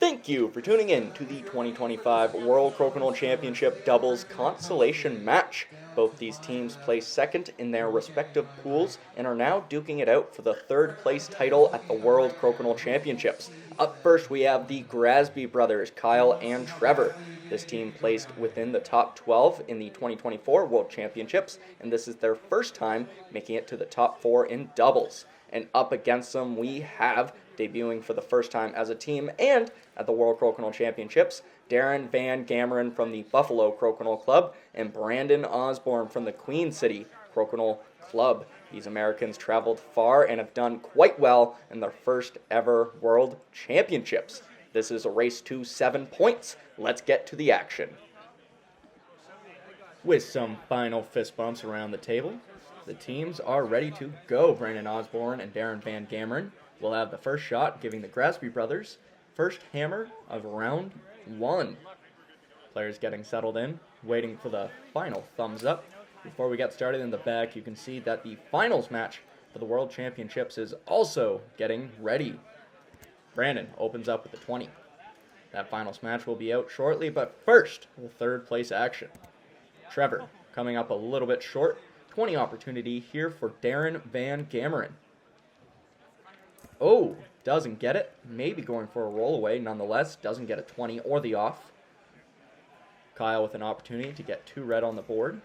Thank you for tuning in to the 2025 World Crokinole Championship Doubles consolation match. Both these teams placed second in their respective pools and are now duking it out for the third place title at the World Crokinole Championships. Up first we have the Grasby Brothers, Kyle and Trevor. This team placed within the top 12 in the 2024 World Championships, and this is their first time making it to the top 4 in doubles. And up against them we have, debuting for the first time as a team and at the World Crokinole Championships, Darin Van Gammeren from the Buffalo Crokinole Club and Brandyn Osborne from the Queen City Crokinole Club. These Americans traveled far and have done quite well in their first ever World Championships. This is a race to 7 points. Let's get to the action. With some final fist bumps around the table, the teams are ready to go. Brandyn Osborne and Darin Van Gammeren will have the first shot, giving the Grasby Brothers first hammer of round 1. Players getting settled in, waiting for the final thumbs up. Before we get started in the back, you can see that the finals match for the World Championships is also getting ready. Brandyn opens up with the 20. That finals match will be out shortly, but first, the third place action. Trevor coming up a little bit short. 20 opportunity here for Darin Van Gammeren. Oh, doesn't get it. Maybe going for a roll away. Nonetheless, doesn't get a 20 or the off. Kyle with an opportunity to get 2 red on the board.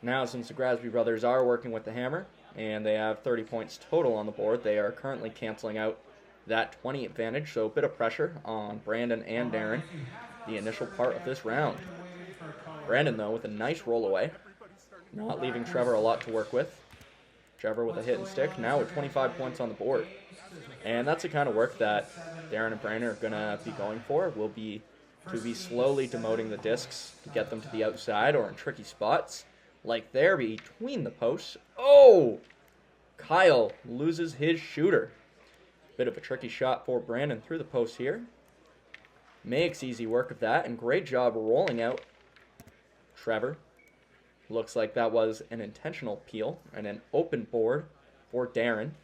Now, since the Grasby Brothers are working with the hammer, and they have 30 points total on the board, they are currently canceling out that 20 advantage, so a bit of pressure on Brandyn and Darin, the initial part of this round. Brandyn, though, with a nice roll away, not leaving Trevor a lot to work with. Trevor with a hit and stick, now with 25 points on the board. And that's the kind of work that Darin and Brandyn are going to be going for, will be to be slowly demoting the discs to get them to the outside or in tricky spots, like there between the posts. Oh! Kyle loses his shooter. Bit of a tricky shot for Brandyn through the post here. Makes easy work of that, and great job rolling out Trevor. Looks like that was an intentional peel and an open board for Darin.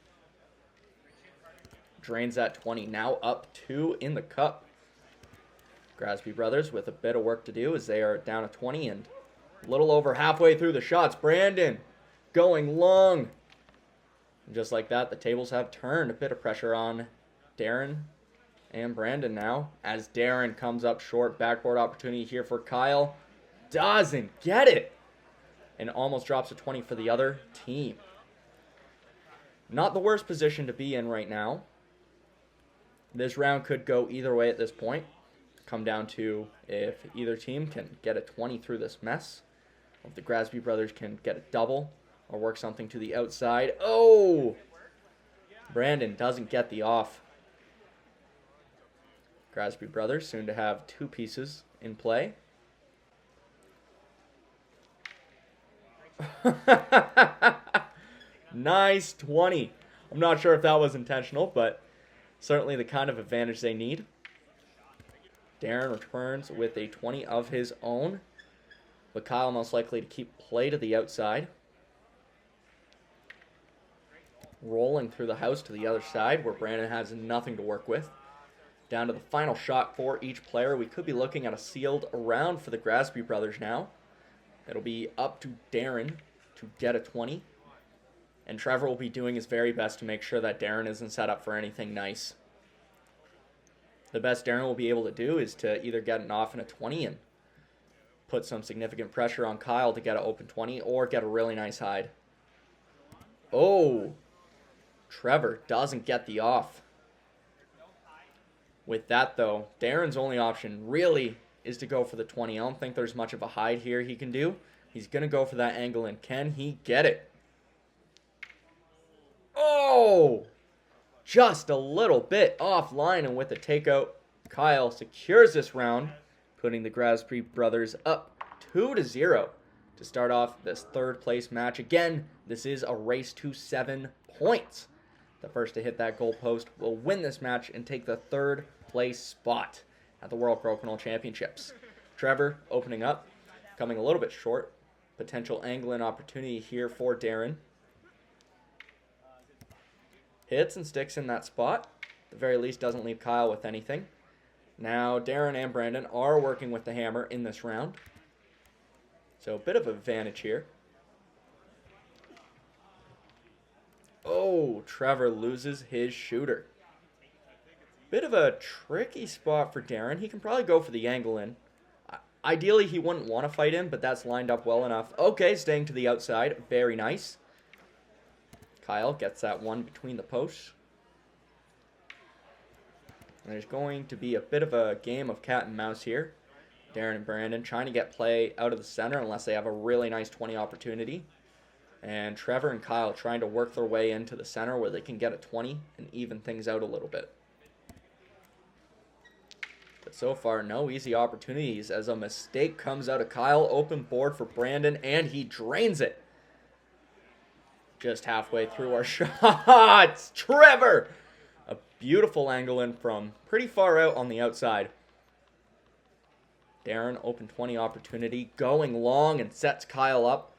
Drains that 20, now up 2 in the cup. Grasby Brothers with a bit of work to do as they are down to 20 and a little over halfway through the shots. Brandyn going long. And just like that, the tables have turned. A bit of pressure on Darin and Brandyn now as Darin comes up short. Backboard opportunity here for Kyle. Doesn't get it. And almost drops a 20 for the other team. Not the worst position to be in right now. This round could go either way at this point. Come down to if either team can get a 20 through this mess. Or if the Grasby Brothers can get a double or work something to the outside. Oh! Brandyn doesn't get the off. Grasby Brothers soon to have 2 pieces in play. Nice 20. I'm not sure if that was intentional, but certainly the kind of advantage they need. Darin returns with a 20 of his own, but Kyle most likely to keep play to the outside. Rolling through the house to the other side where Brandyn has nothing to work with. Down to the final shot for each player. We could be looking at a sealed round for the Grasby Brothers now. It'll be up to Darin to get a 20. And Trevor will be doing his very best to make sure that Darin isn't set up for anything nice. The best Darin will be able to do is to either get an off and a 20 and put some significant pressure on Kyle to get an open 20 or get a really nice hide. Oh! Trevor doesn't get the off. With that, though, Darin's only option really is to go for the 20. I don't think there's much of a hide here he can do. He's going to go for that angle, and can he get it? Oh! Just a little bit offline, and with the takeout, Kyle secures this round, putting the Grasby Brothers up 2-0 to start off this third place match. Again, this is a race to 7 points. The first to hit that goalpost will win this match and take the third place spot at the World Crokinole Championships. Trevor opening up, coming a little bit short. Potential angle and opportunity here for Darin. Hits and sticks in that spot. At the very least, doesn't leave Kyle with anything. Now, Darin and Brandyn are working with the hammer in this round. So, a bit of advantage here. Oh, Trevor loses his shooter. Bit of a tricky spot for Darin. He can probably go for the angle in. Ideally, he wouldn't want to fight in, but that's lined up well enough. Okay, staying to the outside. Very nice. Kyle gets that one between the posts. And there's going to be a bit of a game of cat and mouse here. Darin and Brandyn trying to get play out of the center unless they have a really nice 20 opportunity. And Trevor and Kyle trying to work their way into the center where they can get a 20 and even things out a little bit. But so far, no easy opportunities as a mistake comes out of Kyle. Open board for Brandyn, and he drains it. Just halfway through our shots. Trevor! A beautiful angle in from pretty far out on the outside. Darin, open 20 opportunity, going long and sets Kyle up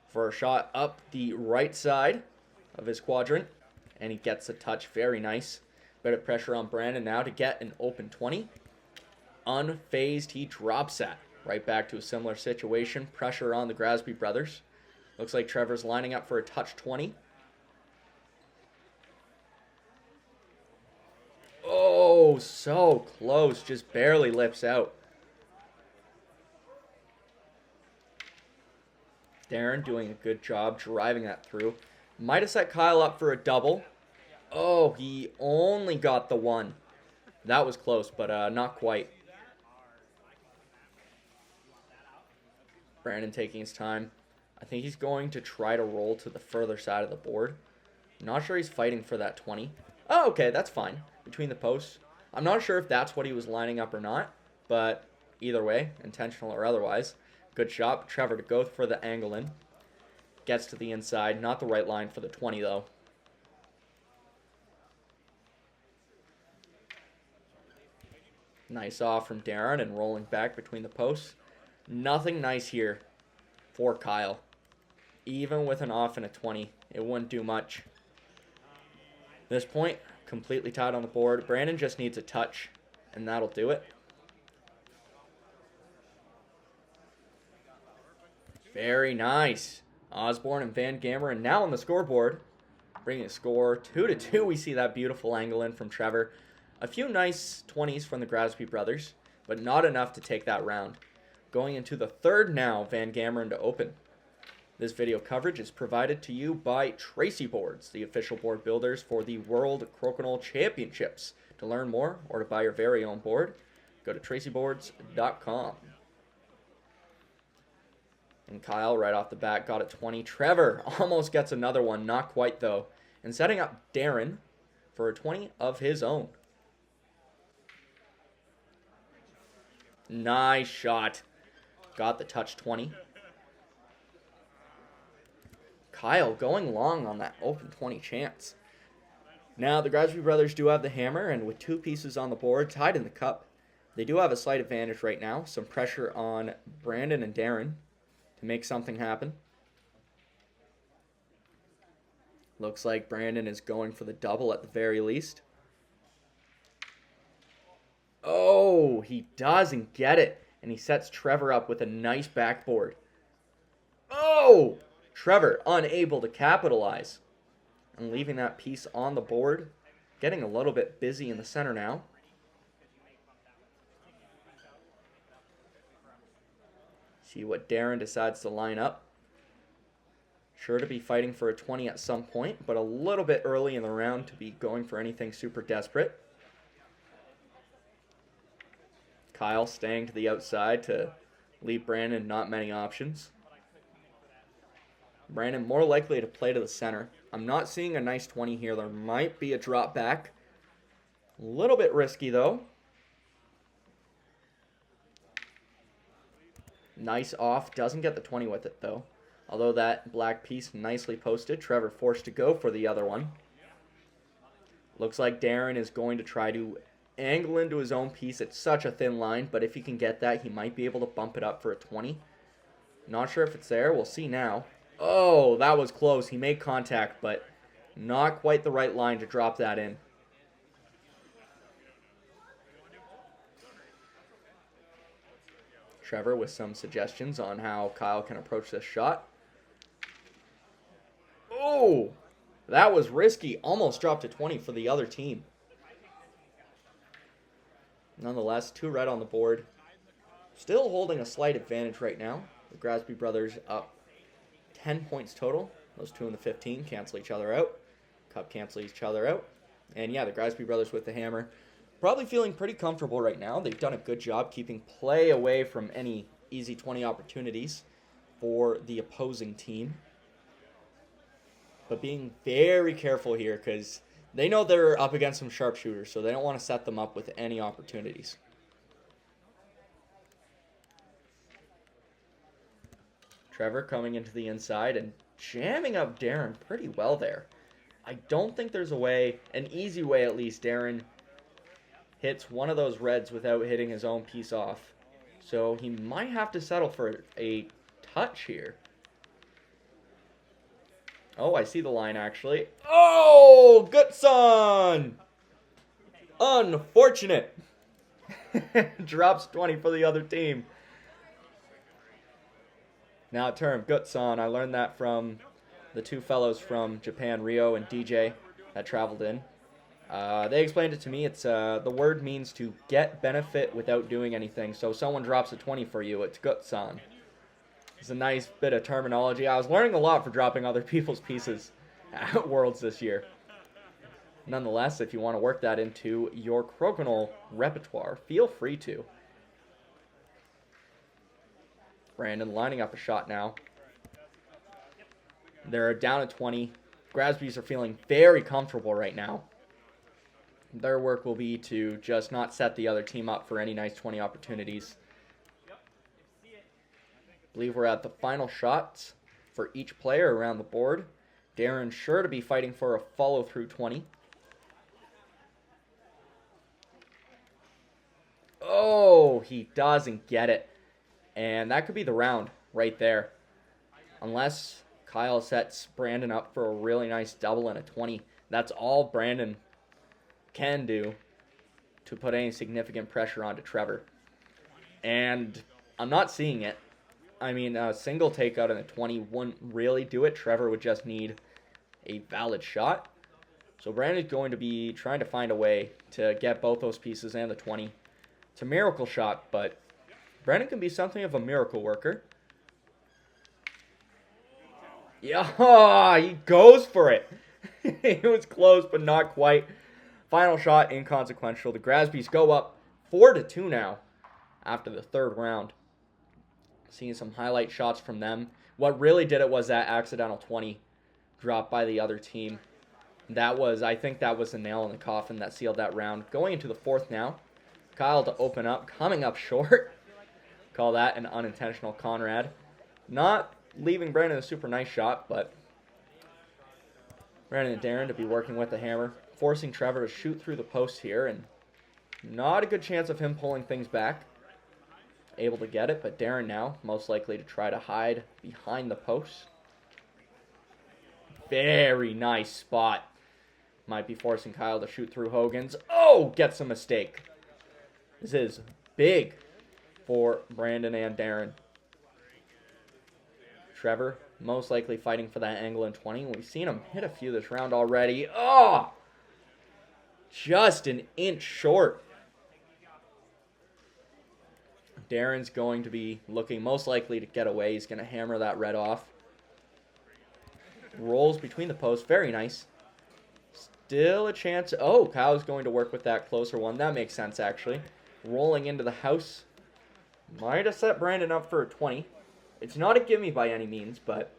for a shot up the right side of his quadrant. And he gets a touch. Very nice. Bit of pressure on Brandyn now to get an open 20. Unfazed, he drops that. Right back to a similar situation. Pressure on the Grasby Brothers. Looks like Trevor's lining up for a touch 20. Oh, so close. Just barely lips out. Darin doing a good job driving that through. Might have set Kyle up for a double. Oh, he only got the one. That was close, but not quite. Brandyn taking his time. I think he's going to try to roll to the further side of the board. Not sure he's fighting for that 20. Oh, okay, that's fine. Between the posts. I'm not sure if that's what he was lining up or not, but either way, intentional or otherwise. Good shot. Trevor to go for the angle in. Gets to the inside. Not the right line for the 20, though. Nice off from Darin and rolling back between the posts. Nothing nice here for Kyle. Even with an off and a 20, it wouldn't do much. At this point, completely tied on the board. Brandyn just needs a touch, and that'll do it. Very nice. Osborne and Van Gammeren now on the scoreboard. Bringing a score 2-2. We see that beautiful angle in from Trevor. A few nice 20s from the Grasby Brothers, but not enough to take that round. Going into the third now, Van Gammeren to open. This video coverage is provided to you by Tracey Boards, the official board builders for the World Crokinole Championships. To learn more or to buy your very own board, go to traceyboards.com. And Kyle, right off the bat, got a 20. Trevor almost gets another one, not quite though. And setting up Darin for a 20 of his own. Nice shot. Got the touch 20. Kyle going long on that open 20 chance. Now, the Grasby Brothers do have the hammer, and with two pieces on the board, tied in the cup, they do have a slight advantage right now. Some pressure on Brandyn and Darin to make something happen. Looks like Brandyn is going for the double at the very least. Oh, he doesn't get it. And he sets Trevor up with a nice backboard. Oh! Trevor unable to capitalize. And leaving that piece on the board. Getting a little bit busy in the center now. See what Darin decides to line up. Sure to be fighting for a 20 at some point, but a little bit early in the round to be going for anything super desperate. Kyle staying to the outside to leave Brandyn not many options. Brandyn more likely to play to the center. I'm not seeing a nice 20 here. There might be a drop back. A little bit risky though. Nice off. Doesn't get the 20 with it though. Although that black piece nicely posted. Trevor forced to go for the other one. Looks like Darin is going to try to angle into his own piece. It's such a thin line, but if he can get that, he might be able to bump it up for a 20. Not sure if it's there. We'll see now. Oh, that was close. He made contact, but not quite the right line to drop that in. Trevor with some suggestions on how Kyle can approach this shot. Oh, that was risky. Almost dropped to 20 for the other team. Nonetheless, 2 red on the board. Still holding a slight advantage right now. The Grasby Brothers up 10 points total. Those 2 in the 15 cancel each other out. Cup cancel each other out. And yeah, the Grasby Brothers with the hammer. Probably feeling pretty comfortable right now. They've done a good job keeping play away from any easy 20 opportunities for the opposing team. But being very careful here because they know they're up against some sharpshooters, so they don't want to set them up with any opportunities. Trevor coming into the inside and jamming up Darin pretty well there. I don't think there's a way, an easy way at least, Darin hits one of those reds without hitting his own piece off. So he might have to settle for a touch here. Oh, I see the line actually. Oh, good son! Unfortunate. Drops 20 for the other team. Now term, Gutsan. I learned that from the 2 fellows from Japan, Rio and DJ, that traveled in. They explained it to me. It's the word means to get benefit without doing anything. So if someone drops a 20 for you, it's Gutsan. It's a nice bit of terminology. I was learning a lot for dropping other people's pieces at Worlds this year. Nonetheless, if you want to work that into your Crokinole repertoire, feel free to. Brandyn lining up a shot now. They're down at 20. Grasbys are feeling very comfortable right now. Their work will be to just not set the other team up for any nice 20 opportunities. I believe we're at the final shots for each player around the board. Darin sure to be fighting for a follow-through 20. Oh, he doesn't get it. And that could be the round right there. Unless Kyle sets Brandyn up for a really nice double and a 20. That's all Brandyn can do to put any significant pressure onto Trevor. And I'm not seeing it. I mean, a single takeout and a 20 wouldn't really do it. Trevor would just need a valid shot. So Brandyn's going to be trying to find a way to get both those pieces and the 20. It's a miracle shot, but Brandyn can be something of a miracle worker. Yeah, he goes for it. It was close, but not quite. Final shot, inconsequential. The Grasbys go up 4-2 now after the 3rd round. Seeing some highlight shots from them. What really did it was that accidental 20 dropped by the other team. I think that was the nail in the coffin that sealed that round. Going into the 4th now. Kyle to open up, coming up short. Call that an unintentional Conrad. Not leaving Brandyn a super nice shot, but Brandyn and Darin to be working with the hammer, forcing Trevor to shoot through the post here, and not a good chance of him pulling things back. Able to get it, but Darin now most likely to try to hide behind the post. Very nice spot. Might be forcing Kyle to shoot through Hogan's. Oh, gets a mistake. This is big for Brandyn and Darin. Trevor most likely fighting for that angle in 20. We've seen him hit a few this round already. Oh! Just an inch short. Darin's going to be looking most likely to get away. He's going to hammer that red off. Rolls between the posts. Very nice. Still a chance. Oh, Kyle's going to work with that closer one. That makes sense, actually. Rolling into the house. Might have set Brandyn up for a 20. It's not a gimme by any means, but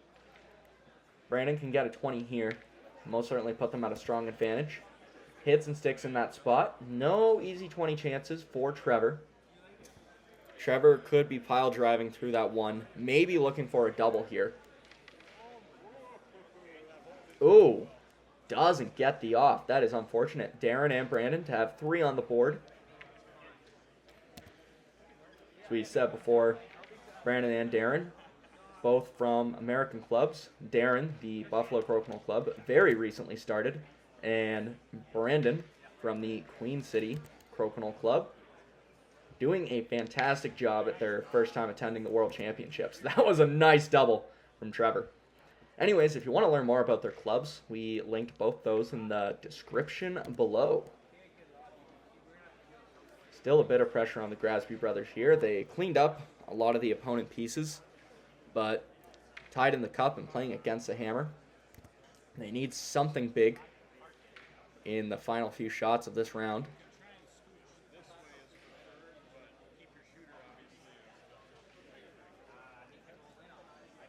Brandyn can get a 20 here. Most certainly put them at a strong advantage. Hits and sticks in that spot. No easy 20 chances for Trevor. Trevor could be pile driving through that one. Maybe looking for a double here. Ooh. Doesn't get the off. That is unfortunate. Darin and Brandyn to have 3 on the board. As we said before, Brandyn and Darin, both from American clubs. Darin, the Buffalo Crokinole Club, very recently started. And Brandyn from the Queen City Crokinole Club. doing a fantastic job at their first time attending the World Championships. That was a nice double from Trevor. Anyways, if you want to learn more about their clubs, we linked both those in the description below. Still a bit of pressure on the Grasby Brothers here. They cleaned up a lot of the opponent pieces, but tied in the cup and playing against the hammer. They need something big in the final few shots of this round.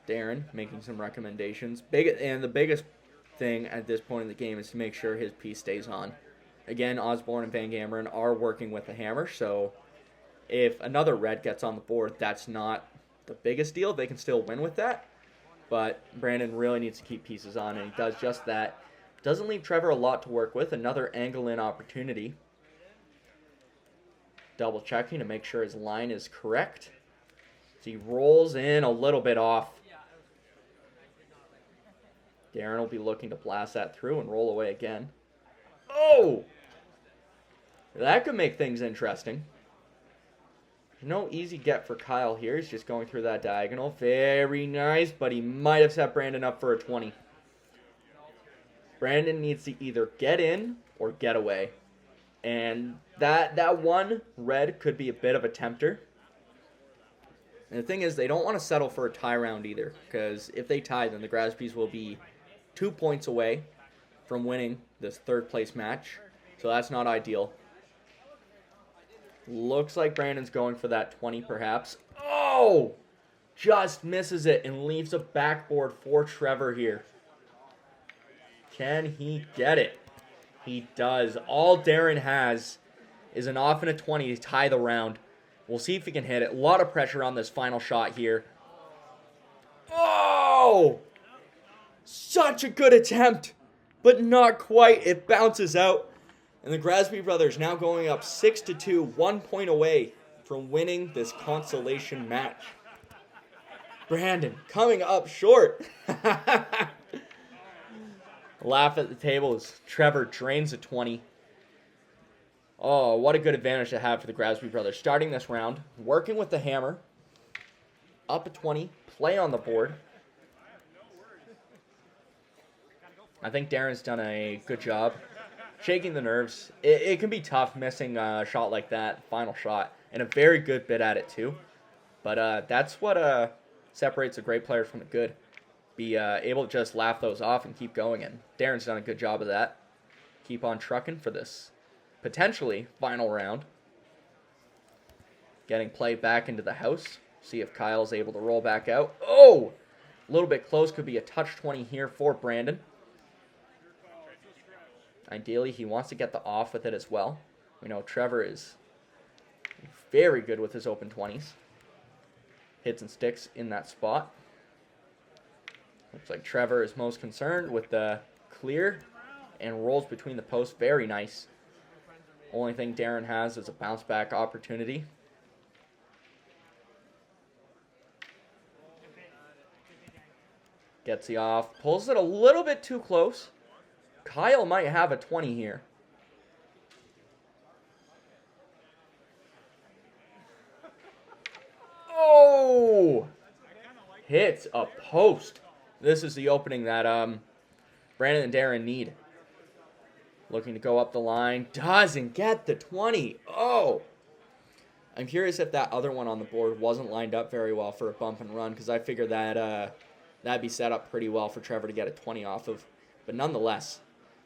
Darin making some recommendations. The biggest thing at this point in the game is to make sure his piece stays on. Again, Osborne and Van Gammeren are working with the hammer, so if another red gets on the board, that's not the biggest deal. They can still win with that, but Brandyn really needs to keep pieces on, and he does just that. Doesn't leave Trevor a lot to work with. Another angle-in opportunity. Double checking to make sure his line is correct. So he rolls in a little bit off. Darin will be looking to blast that through and roll away again. Oh! That could make things interesting. No easy get for Kyle here. He's just going through that diagonal. Very nice, but he might have set Brandyn up for a 20. Brandyn needs to either get in or get away. And that one red could be a bit of a tempter. And the thing is, they don't want to settle for a tie round either, because if they tie, then the Grasbys will be 2 points away from winning this third place match. So that's not ideal. Looks like Brandon's going for that 20 perhaps. Oh! Just misses it and leaves a backboard for Trevor here. Can he get it? He does. All Darin has is an off and a 20 to tie the round. We'll see if he can hit it. A lot of pressure on this final shot here. Oh! Such a good attempt, but not quite. It bounces out. And the Grasby Brothers now going up 6-2, 1 point away from winning this consolation match. Brandyn coming up short. Laugh at the table as Trevor drains a 20. Oh, what a good advantage to have for the Grasby Brothers. Starting this round, working with the hammer. Up a 20, play on the board. I think Darin's done a good job shaking the nerves. It can be tough missing a shot like that, final shot, and a very good bit at it too. But that's what separates a great player from the good. Be able to just laugh those off and keep going, and Darin's done a good job of that. Keep on trucking for this potentially final round. Getting play back into the house. See if Kyle's able to roll back out. Oh! A little bit close. Could be a touch 20 here for Brandyn. Ideally, he wants to get the off with it as well. We know Trevor is very good with his open 20s. Hits and sticks in that spot. Looks like Trevor is most concerned with the clear and rolls between the posts. Very nice. Only thing Darin has is a bounce back opportunity. Gets the off. Pulls it a little bit too close. Kyle might have a 20 here. Oh! Hits a post. This is the opening that Brandyn and Darin need. Looking to go up the line. Doesn't get the 20. Oh! I'm curious if that other one on the board wasn't lined up very well for a bump and run, because I figured that that'd be set up pretty well for Trevor to get a 20 off of. But nonetheless,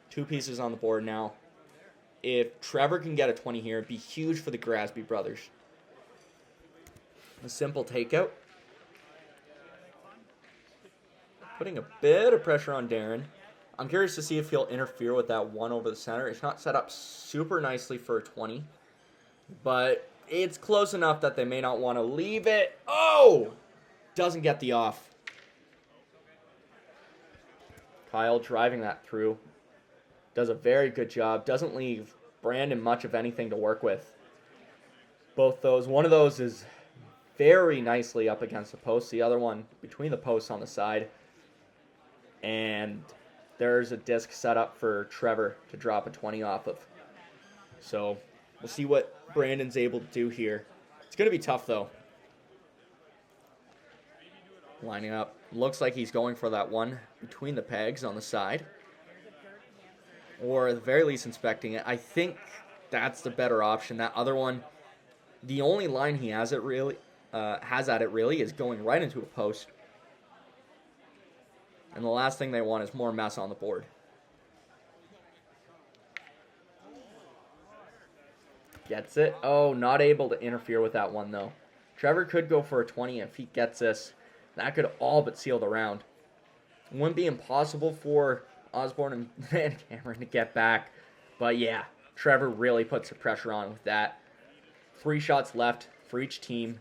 2 pieces on the board now. If Trevor can get a 20 here, it'd be huge for the Grasby Brothers. A simple takeout. Putting a bit of pressure on Darin. I'm curious to see if he'll interfere with that one over the center. It's not set up super nicely for a 20, but it's close enough that they may not want to leave it. Oh! Doesn't get the off. Kyle driving that through. Does a very good job. Doesn't leave Brandyn much of anything to work with. Both those. One of those is very nicely up against the post. The other one between the posts on the side. And there's a disc set up for Trevor to drop a 20 off of. So we'll see what Brandyn's able to do here. going to be tough, though. Lining up. Looks like he's going for that one between the pegs on the side. Or at the very least inspecting it. I think that's the better option. That other one, the only line he has at it really is going right into a post. And the last thing they want is more mess on the board. Gets it. Oh, not able to interfere with that one, though. Trevor could go for a 20 if he gets this. That could all but seal the round. It wouldn't be impossible for Osborne and Van Gammeren to get back. But yeah, Trevor really puts the pressure on with that. 3 shots left for each team.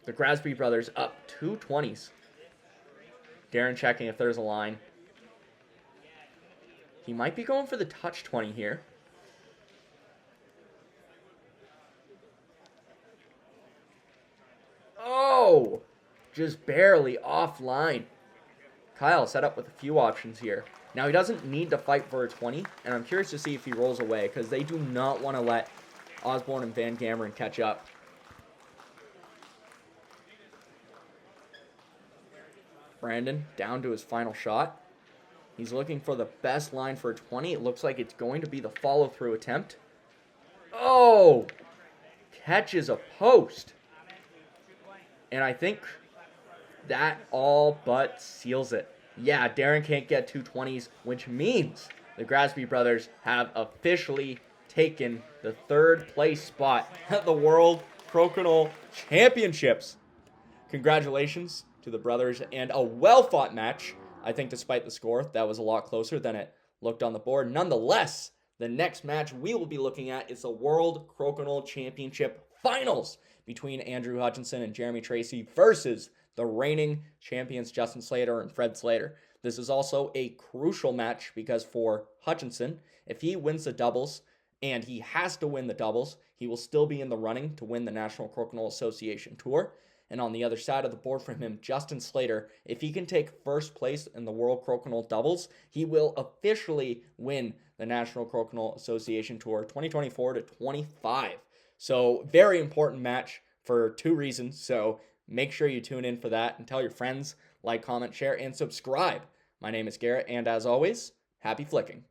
The Grasby Brothers up 2 20s. Darin checking if there's a line. He might be going for the touch 20 here. Oh! Just barely offline. Kyle set up with a few options here. Now he doesn't need to fight for a 20, and I'm curious to see if he rolls away, because they do not want to let Osborne and Van Gammeren catch up. Brandyn down to his final shot. He's looking for the best line for a 20. It looks like it's going to be the follow-through attempt. Oh! Catches a post. And I think that all but seals it. Yeah, Darin can't get 2 20s, which means the Grasby Brothers have officially taken the 3rd place spot at the World Crokinole Championships. Congratulations to the brothers, and a well-fought match. I think despite the score, that was a lot closer than it looked on the board. Nonetheless, the next match we will be looking at is the World Crokinole Championship Finals between Andrew Hutchinson and Jeremy Tracey versus the reigning champions Justin Slater and Fred Slater. This is also a crucial match because for Hutchinson, if he wins the doubles, and he has to win the doubles, he will still be in the running to win the National Crokinole Association Tour. And on the other side of the board from him, Justin Slater, if he can take first place in the World Crokinole Doubles, he will officially win the National Crokinole Association Tour 2024 to 25. So very important match for 2 reasons. So make sure you tune in for that and tell your friends, like, comment, share, and subscribe. My name is Garrett, and as always, happy flicking.